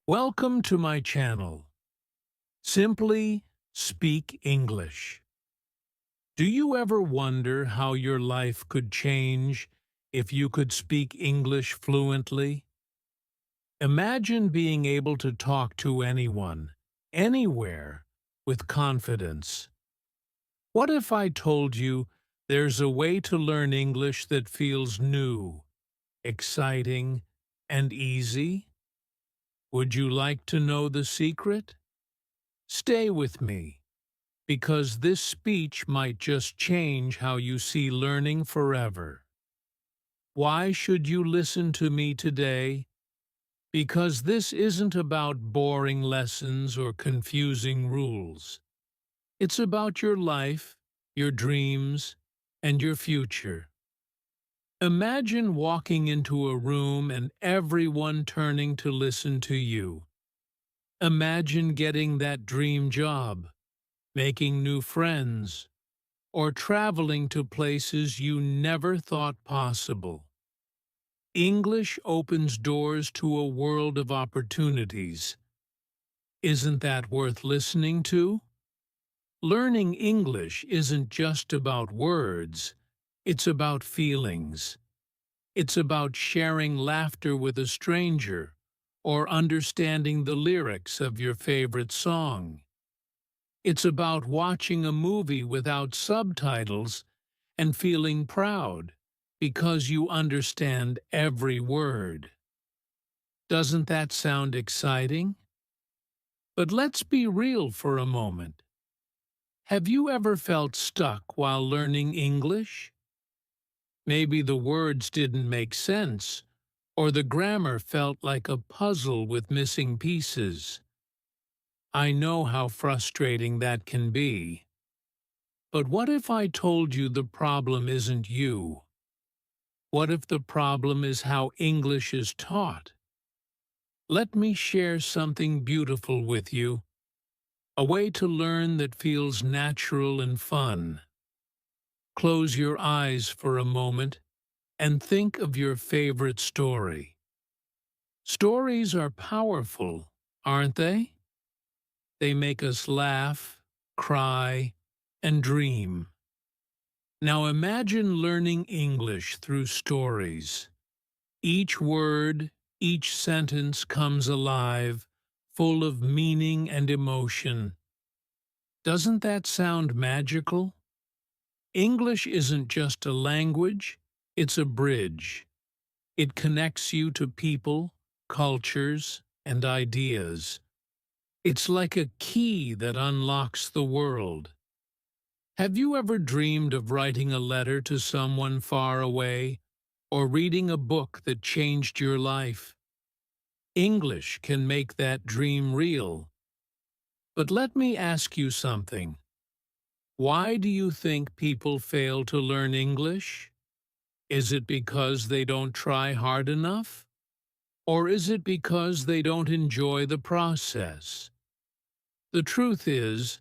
Welcome to my channel. Simply Speak English. Do you ever wonder how your life could change if you could speak English fluently? Imagine being able to talk to anyone, anywhere, with confidence. What if I told you there's a way to learn English that feels new, exciting, and easy? Would you like to know the secret? Stay with me, because this speech might just change how you see learning forever. Why should you listen to me today? Because this isn't about boring lessons or confusing rules. It's about your life, your dreams, and your future. Imagine walking into a room and everyone turning to listen to you. Imagine getting that dream job, making new friends, or traveling to places you never thought possible. English opens doors to a world of opportunities. Isn't that worth listening to? Learning English isn't just about words, it's about feelings. It's about sharing laughter with a stranger or understanding the lyrics of your favorite song. It's about watching a movie without subtitles and feeling proud because you understand every word. Doesn't that sound exciting? But let's be real for a moment. Have you ever felt stuck while learning English? Maybe the words didn't make sense, or the grammar felt like a puzzle with missing pieces. I know how frustrating that can be. But what if I told you the problem isn't you? What if the problem is how English is taught? Let me share something beautiful with you, a way to learn that feels natural and fun. Close your eyes for a moment and think of your favorite story. Stories are powerful, aren't they? They make us laugh, cry, and dream. Now imagine learning English through stories. Each word, each sentence comes alive, full of meaning and emotion. Doesn't that sound magical? English isn't just a language, it's a bridge. It connects you to people, cultures, and ideas. It's like a key that unlocks the world. Have you ever dreamed of writing a letter to someone far away, or reading a book that changed your life? English can make that dream real. But let me ask you something. Why do you think people fail to learn English? Is it because they don't try hard enough? Or is it because they don't enjoy the process? The truth is,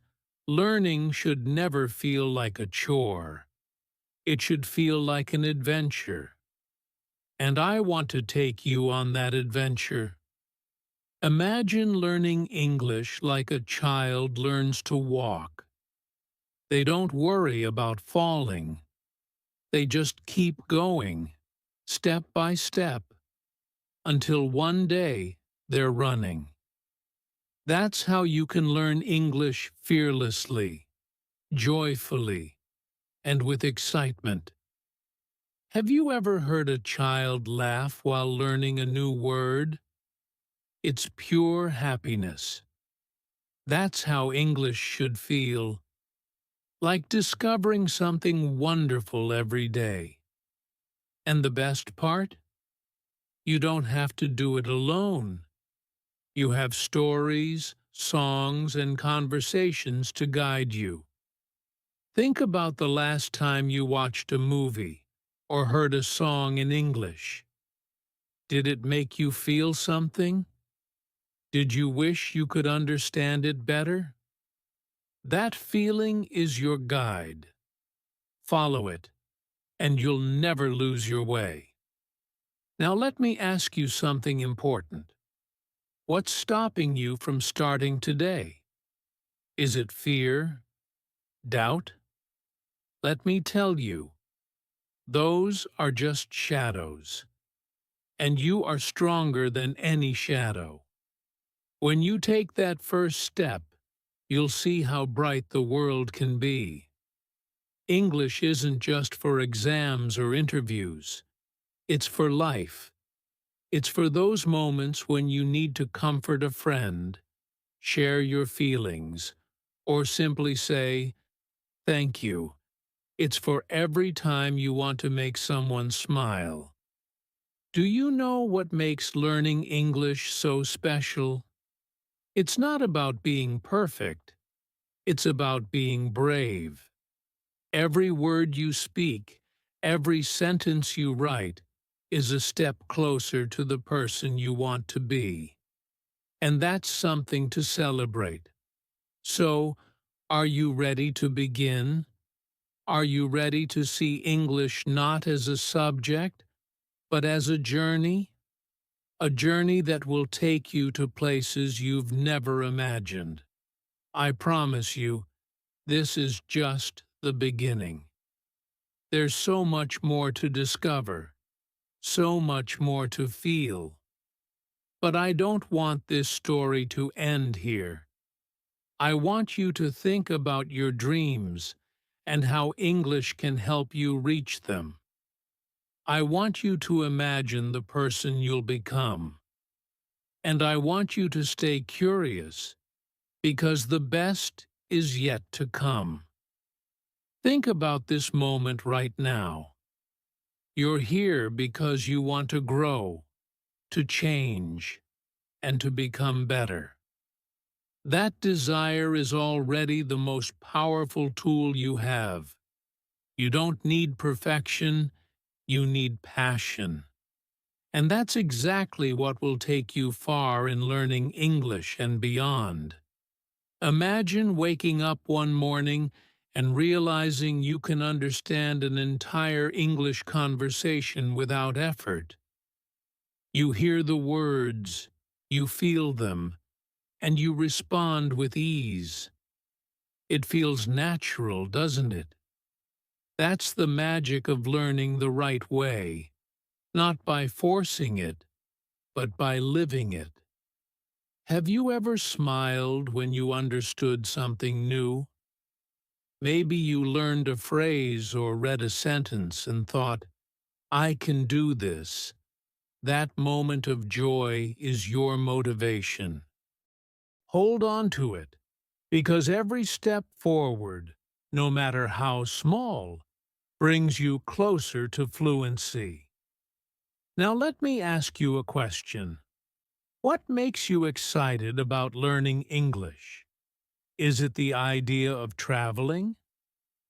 learning should never feel like a chore. It should feel like an adventure. And I want to take you on that adventure. Imagine learning English like a child learns to walk. They don't worry about falling. They just keep going, step by step, until one day they're running. That's how you can learn English fearlessly, joyfully, and with excitement. Have you ever heard a child laugh while learning a new word? It's pure happiness. That's how English should feel, like discovering something wonderful every day. And the best part? You don't have to do it alone. You have stories, songs, and conversations to guide you. Think about the last time you watched a movie or heard a song in English. Did it make you feel something? Did you wish you could understand it better? That feeling is your guide. Follow it, and you'll never lose your way. Now let me ask you something important. What's stopping you from starting today? Is it fear? Doubt? Let me tell you, those are just shadows, and you are stronger than any shadow. When you take that first step, you'll see how bright the world can be. English isn't just for exams or interviews. It's for life. It's for those moments when you need to comfort a friend, share your feelings, or simply say, "Thank you." It's for every time you want to make someone smile. Do you know what makes learning English so special? It's not about being perfect. It's about being brave. Every word you speak, every sentence you write, is a step closer to the person you want to be. And that's something to celebrate. So, are you ready to begin? Are you ready to see English not as a subject, but as a journey? A journey that will take you to places you've never imagined. I promise you, this is just the beginning. There's so much more to discover, so much more to feel. But I don't want this story to end here. I want you to think about your dreams and how English can help you reach them. I want you to imagine the person you'll become. And I want you to stay curious, because the best is yet to come. Think about this moment right now. You're here because you want to grow, to change, and to become better. That desire is already the most powerful tool you have. You don't need perfection, you need passion. And that's exactly what will take you far in learning English and beyond. Imagine waking up one morning and realizing you can understand an entire English conversation without effort. You hear the words, you feel them, and you respond with ease. It feels natural, doesn't it? That's the magic of learning the right way, not by forcing it, but by living it. Have you ever smiled when you understood something new? Maybe you learned a phrase or read a sentence and thought, "I can do this." That moment of joy is your motivation. Hold on to it, because every step forward, no matter how small, brings you closer to fluency. Now let me ask you a question. What makes you excited about learning English? Is it the idea of traveling,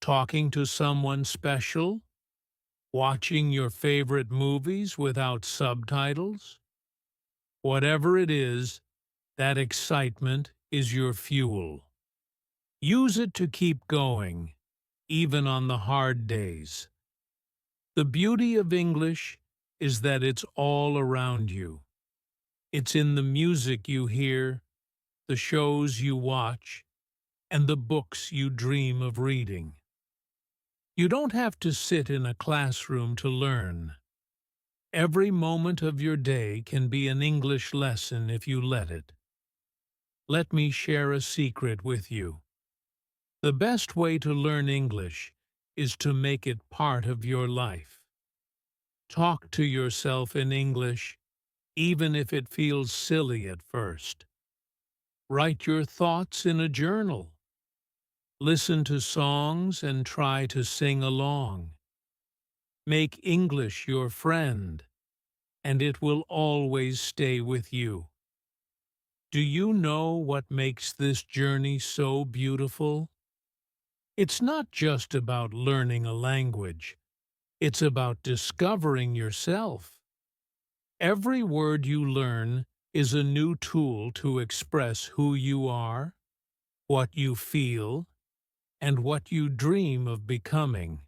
talking to someone special, watching your favorite movies without subtitles? Whatever it is, that excitement is your fuel. Use it to keep going, even on the hard days. The beauty of English is that it's all around you. It's in the music you hear, the shows you watch, and the books you dream of reading. You don't have to sit in a classroom to learn. Every moment of your day can be an English lesson if you let it. Let me share a secret with you. The best way to learn English is to make it part of your life. Talk to yourself in English, even if it feels silly at first. Write your thoughts in a journal. Listen to songs and try to sing along. Make English your friend, and it will always stay with you. Do you know what makes this journey so beautiful? It's not just about learning a language. It's about discovering yourself. Every word you learn is a new tool to express who you are, what you feel, and what you dream of becoming.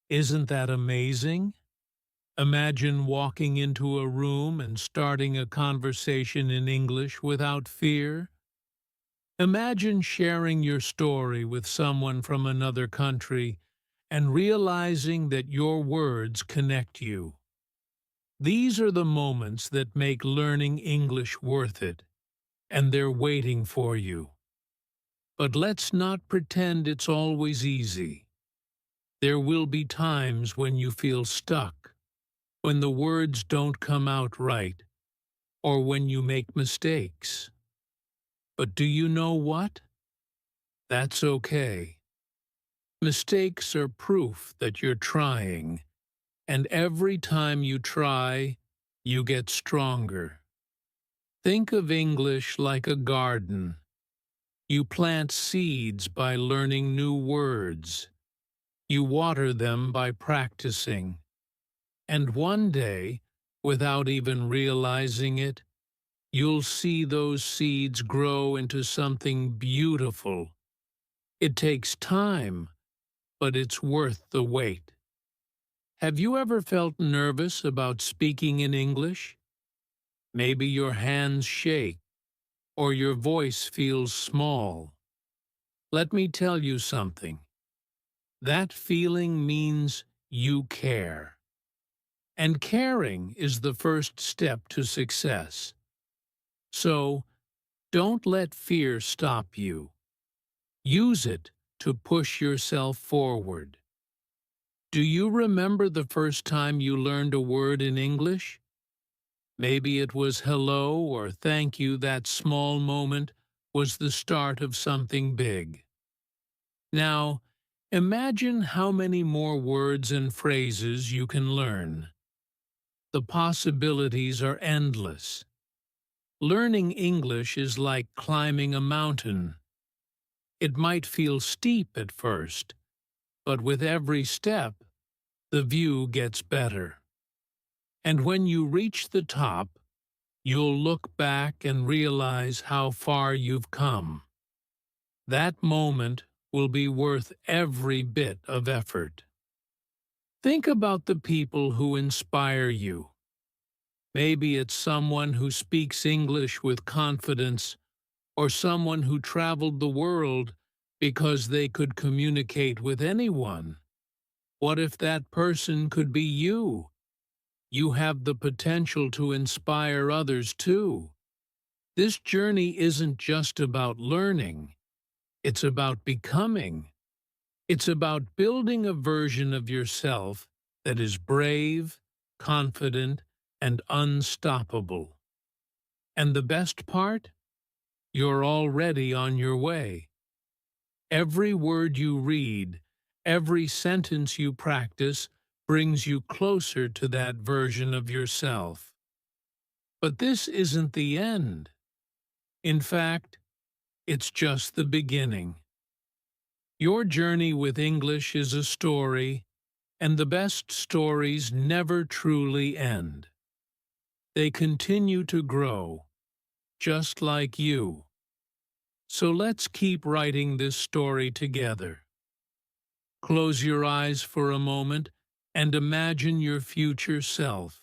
Isn't that amazing? Imagine walking into a room and starting a conversation in English without fear. Imagine sharing your story with someone from another country and realizing that your words connect you. These are the moments that make learning English worth it, and they're waiting for you. But let's not pretend it's always easy. There will be times when you feel stuck, when the words don't come out right, or when you make mistakes. But do you know what? That's okay. Mistakes are proof that you're trying, and every time you try, you get stronger. Think of English like a garden. You plant seeds by learning new words. You water them by practicing. And one day, without even realizing it, you'll see those seeds grow into something beautiful. It takes time, but it's worth the wait. Have you ever felt nervous about speaking in English? Maybe your hands shake, or your voice feels small. Let me tell you something. That feeling means you care. And caring is the first step to success. So, don't let fear stop you. Use it to push yourself forward. Do you remember the first time you learned a word in English? Maybe it was hello or thank you. That small moment was the start of something big. Now, imagine how many more words and phrases you can learn. The possibilities are endless. Learning English is like climbing a mountain. It might feel steep at first, but with every step, the view gets better. And when you reach the top, you'll look back and realize how far you've come. That moment will be worth every bit of effort. Think about the people who inspire you. Maybe it's someone who speaks English with confidence, or someone who traveled the world because they could communicate with anyone. What if that person could be you? You have the potential to inspire others too. This journey isn't just about learning, it's about becoming. It's about building a version of yourself that is brave, confident, and unstoppable. And the best part? You're already on your way. Every word you read, every sentence you practice brings you closer to that version of yourself. But this isn't the end. In fact, it's just the beginning. Your journey with English is a story, and the best stories never truly end. They continue to grow, just like you. So let's keep writing this story together. Close your eyes for a moment and imagine your future self.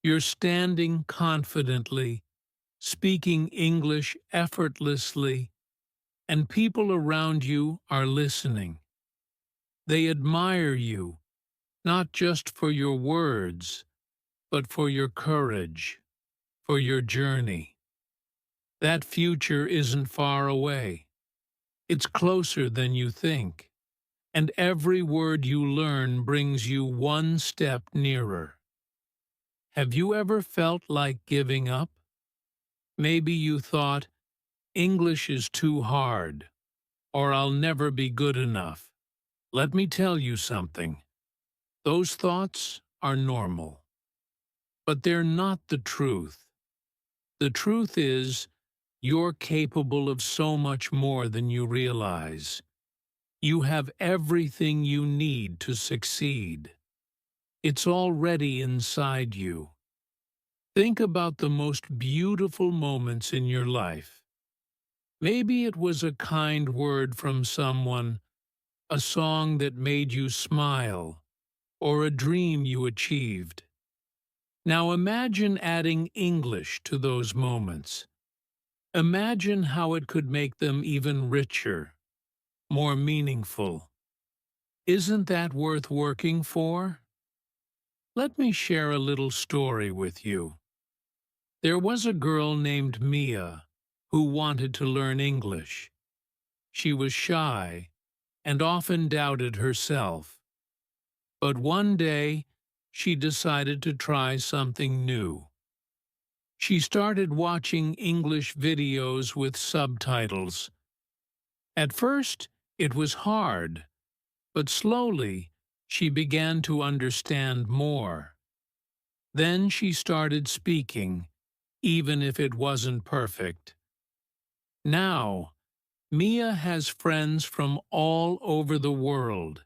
You're standing confidently, speaking English effortlessly, and people around you are listening. They admire you, not just for your words, but for your courage, for your journey. That future isn't far away. It's closer than you think, and every word you learn brings you one step nearer. Have you ever felt like giving up? Maybe you thought, English is too hard, or I'll never be good enough. Let me tell you something. Those thoughts are normal, but they're not the truth. The truth is, you're capable of so much more than you realize. You have everything you need to succeed. It's already inside you. Think about the most beautiful moments in your life. Maybe it was a kind word from someone, a song that made you smile, or a dream you achieved. Now imagine adding English to those moments. Imagine how it could make them even richer, more meaningful. Isn't that worth working for? Let me share a little story with you. There was a girl named Mia who wanted to learn English. She was shy and often doubted herself. But one day, she decided to try something new. She started watching English videos with subtitles. At first, it was hard, but slowly, she began to understand more. Then she started speaking, even if it wasn't perfect. Now, Mia has friends from all over the world,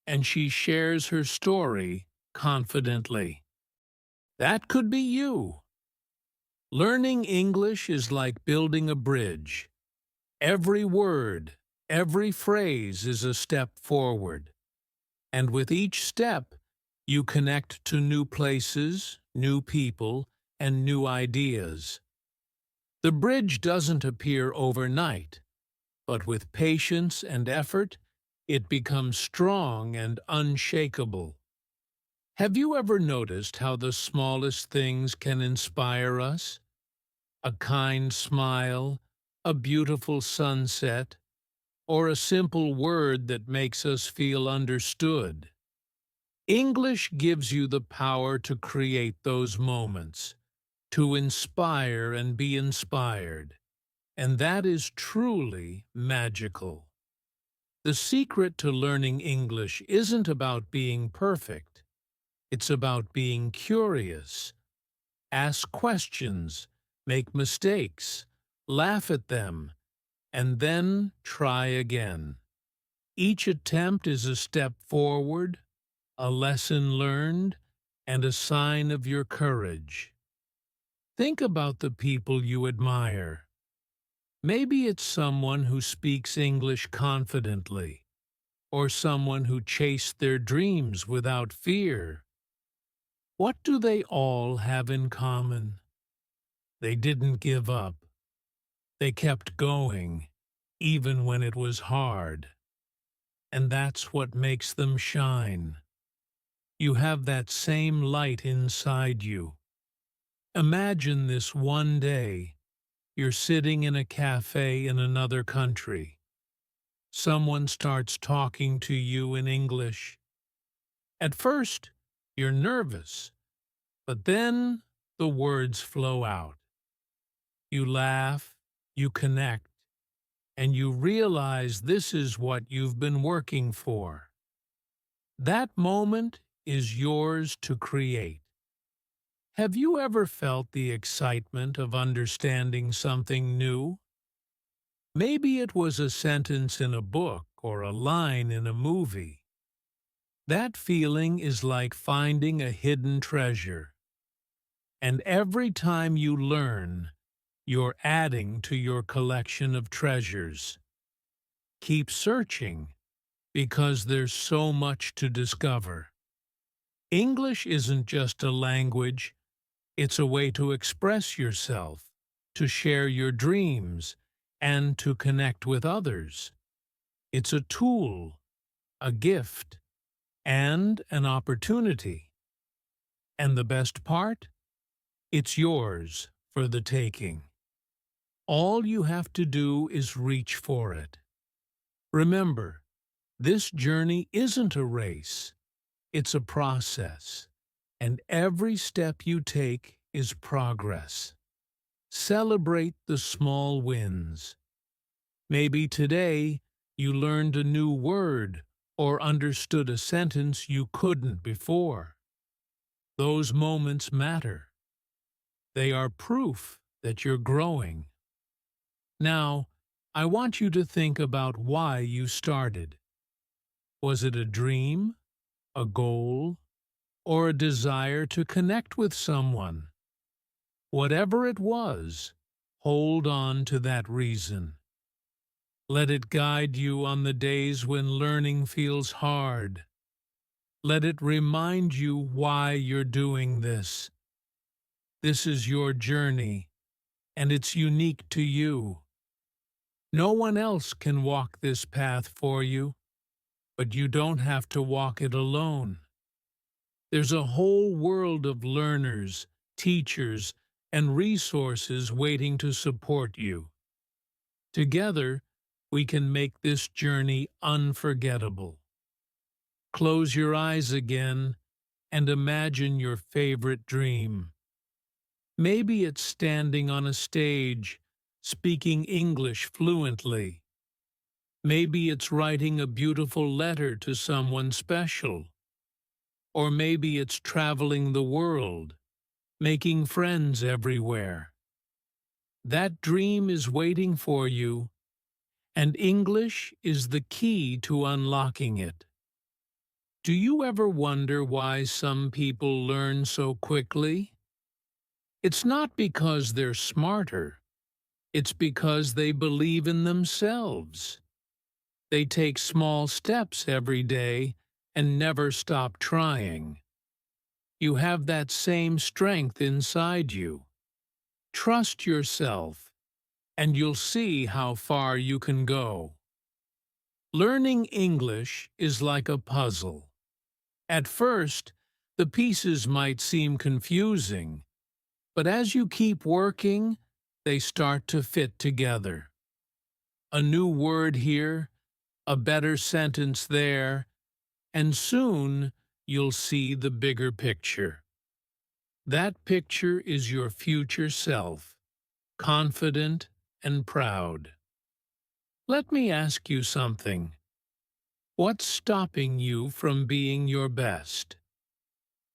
and she shares her story confidently. That could be you. Learning English is like building a bridge. Every word, every phrase is a step forward. And with each step, you connect to new places, new people, and new ideas. The bridge doesn't appear overnight, but with patience and effort, it becomes strong and unshakable. Have you ever noticed how the smallest things can inspire us? A kind smile, a beautiful sunset, or a simple word that makes us feel understood. English gives you the power to create those moments, to inspire and be inspired, and that is truly magical. The secret to learning English isn't about being perfect. It's about being curious. Ask questions, make mistakes, laugh at them, and then try again. Each attempt is a step forward, a lesson learned, and a sign of your courage. Think about the people you admire. Maybe it's someone who speaks English confidently, or someone who chased their dreams without fear. What do they all have in common? They didn't give up. They kept going, even when it was hard. And that's what makes them shine. You have that same light inside you. Imagine this one day. You're sitting in a cafe in another country. Someone starts talking to you in English. At first, you're nervous, but then the words flow out. You laugh, you connect, and you realize this is what you've been working for. That moment is yours to create. Have you ever felt the excitement of understanding something new? Maybe it was a sentence in a book or a line in a movie. That feeling is like finding a hidden treasure. And every time you learn, you're adding to your collection of treasures. Keep searching, because there's so much to discover. English isn't just a language, it's a way to express yourself, to share your dreams, and to connect with others. It's a tool, a gift, and an opportunity. And the best part? It's yours for the taking. All you have to do is reach for it. Remember, this journey isn't a race, it's a process, and every step you take is progress. Celebrate the small wins. Maybe today you learned a new word or understood a sentence you couldn't before. Those moments matter. They are proof that you're growing. Now, I want you to think about why you started. Was it a dream, a goal, or a desire to connect with someone? Whatever it was, hold on to that reason. Let it guide you on the days when learning feels hard. Let it remind you why you're doing this. This is your journey, and it's unique to you. No one else can walk this path for you, but you don't have to walk it alone. There's a whole world of learners, teachers, and resources waiting to support you. Together, we can make this journey unforgettable. Close your eyes again and imagine your favorite dream. Maybe it's standing on a stage, speaking English fluently. Maybe it's writing a beautiful letter to someone special. Or maybe it's traveling the world, making friends everywhere. That dream is waiting for you, and English is the key to unlocking it. Do you ever wonder why some people learn so quickly? It's not because they're smarter. It's because they believe in themselves. They take small steps every day and never stop trying. You have that same strength inside you. Trust yourself, and you'll see how far you can go. Learning English is like a puzzle. At first, the pieces might seem confusing, but as you keep working, they start to fit together. A new word here, a better sentence there, and soon you'll see the bigger picture. That picture is your future self, confident and proud. Let me ask you something. What's stopping you from being your best?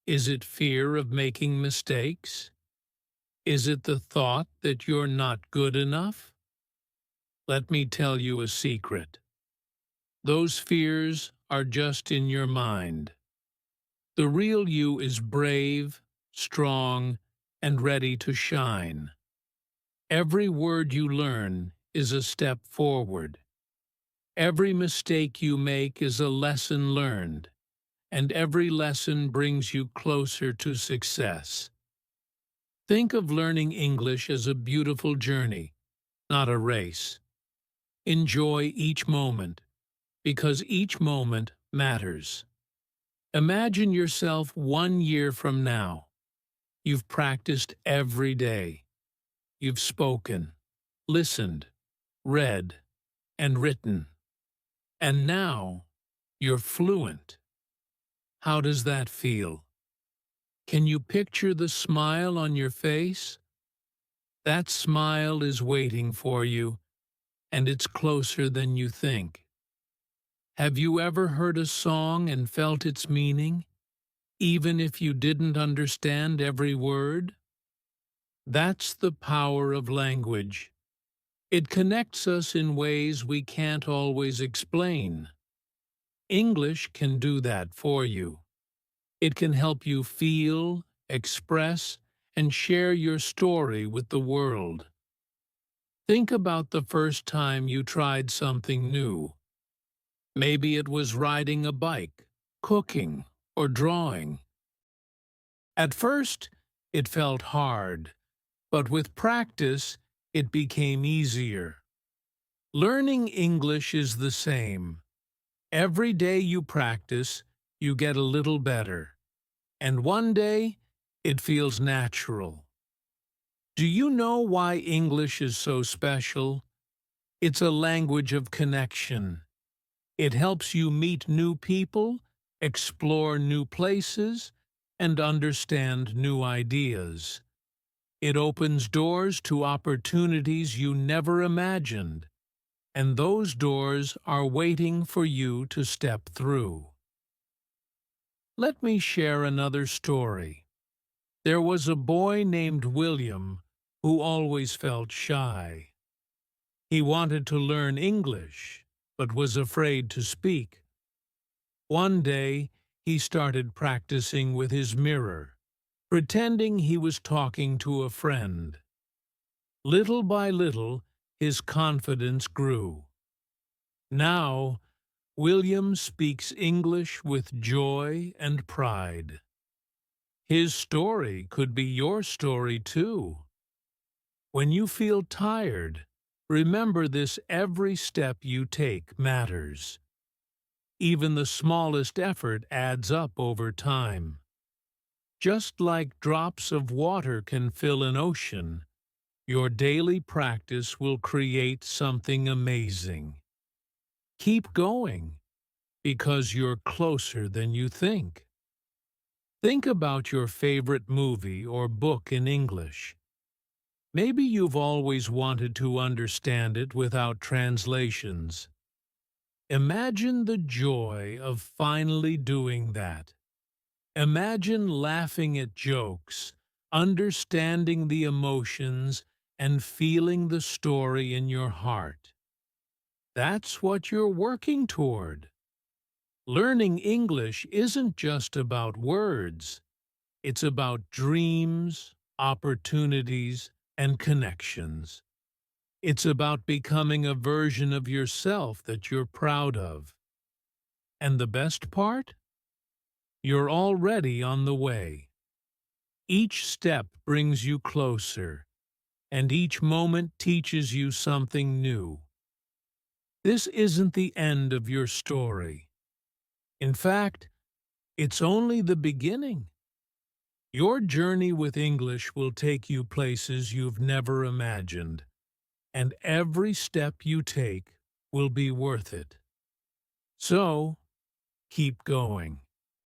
Is it fear of making mistakes? Is it the thought that you're not good enough? Let me tell you a secret. Those fears are just in your mind. The real you is brave, strong, and ready to shine. Every word you learn is a step forward. Every mistake you make is a lesson learned, and every lesson brings you closer to success. Think of learning English as a beautiful journey, not a race. Enjoy each moment, because each moment matters. Imagine yourself 1 year from now. You've practiced every day. You've spoken, listened, read, and written. And now, you're fluent. How does that feel? Can you picture the smile on your face? That smile is waiting for you, and it's closer than you think. Have you ever heard a song and felt its meaning, even if you didn't understand every word? That's the power of language. It connects us in ways we can't always explain. English can do that for you. It can help you feel, express, and share your story with the world. Think about the first time you tried something new. Maybe it was riding a bike, cooking, or drawing. At first, it felt hard, but with practice, it became easier. Learning English is the same. Every day you practice, you get a little better. And one day, it feels natural. Do you know why English is so special? It's a language of connection. It helps you meet new people, explore new places, and understand new ideas. It opens doors to opportunities you never imagined, and those doors are waiting for you to step through. Let me share another story. There was a boy named William who always felt shy. He wanted to learn English, but was afraid to speak. One day, he started practicing with his mirror, pretending he was talking to a friend. Little by little, his confidence grew. Now, William speaks English with joy and pride. His story could be your story too. When you feel tired, remember this: every step you take matters. Even the smallest effort adds up over time. Just like drops of water can fill an ocean, your daily practice will create something amazing. Keep going, because you're closer than you think. Think about your favorite movie or book in English. Maybe you've always wanted to understand it without translations. Imagine the joy of finally doing that. Imagine laughing at jokes, understanding the emotions, and feeling the story in your heart. That's what you're working toward. Learning English isn't just about words. It's about dreams, opportunities, and connections. It's about becoming a version of yourself that you're proud of. And the best part? You're already on the way. Each step brings you closer, and each moment teaches you something new. This isn't the end of your story. In fact, it's only the beginning. Your journey with English will take you places you've never imagined, and every step you take will be worth it. So, keep going.